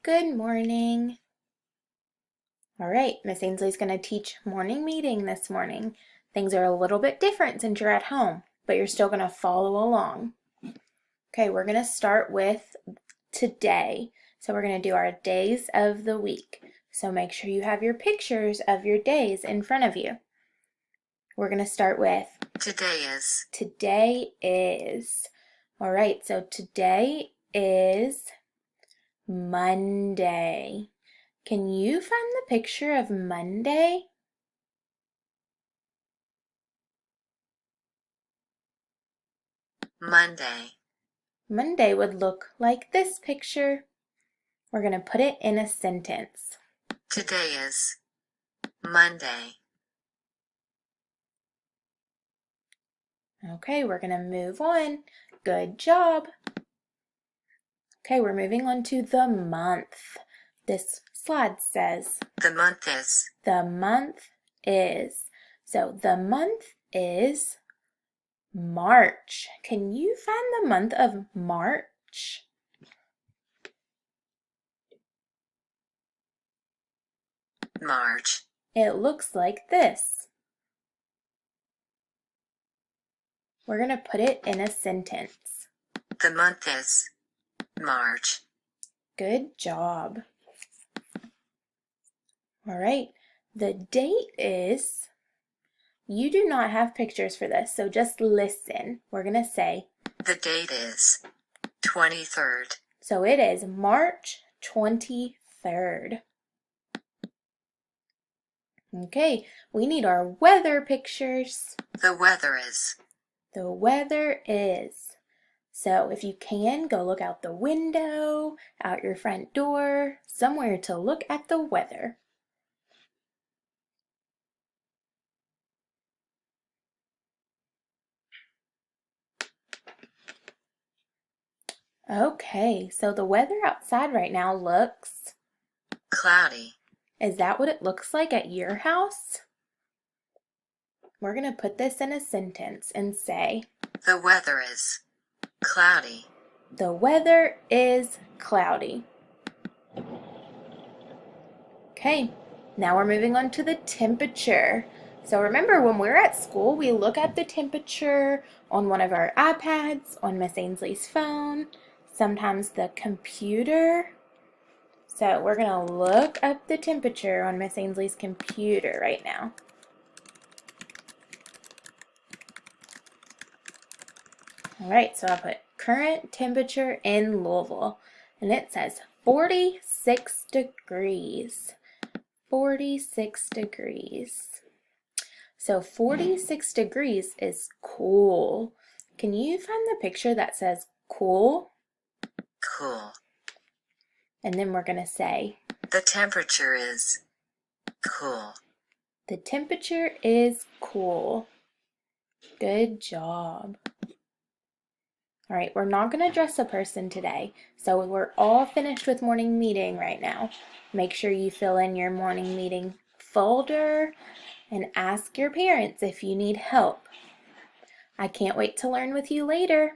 Good morning. All right, Miss Ainsley's going to teach morning meeting this morning. Things are a little bit different since you're at home, but you're still going to follow along. Okay, we're going to start with today. So we're going to do our days of the week. So make sure you have your pictures of your days in front of you. We're going to start with Today is. Today is. All right, so today is Monday. Can you find the picture of Monday? Monday. Monday would look like this picture. We're going to put it in a sentence. Today is Monday. Okay, we're going to move on. Good job. Okay, we're moving on to the month. This slide says The month is. the month is. So the month is March. Can you find the month of March? March. It looks like this. We're going to put it in a sentence. The month is March. Good job. All right, the date is, you do not have pictures for this, so just listen. We're going to say, The date is 23rd. so it is March 23rd. Okay, we need our weather pictures. The weather is. The weather is. So if you can, go look out the window, out your front door, somewhere to look at the weather. Okay, so the weather outside right now looks, Cloudy. is that what it looks like at your house? We're going to put this in a sentence and say, The weather is cloudy. the weather is cloudy. Okay, now we're moving on to the temperature. So remember, when we're at school, we look at the temperature on one of our iPads, on Miss Ainsley's phone, sometimes the computer. So we're going to look up the temperature on Miss Ainsley's computer right now. All right, so I put current temperature in Louisville, and it says 46 degrees. 46 degrees. So 46 degrees is cool. Can you find the picture that says cool? Cool. And then we're going to say, The temperature is cool. the temperature is cool. Good job. All right, we're not going to dress a person today, so we're all finished with morning meeting right now. Make sure you fill in your morning meeting folder and ask your parents if you need help. I can't wait to learn with you later.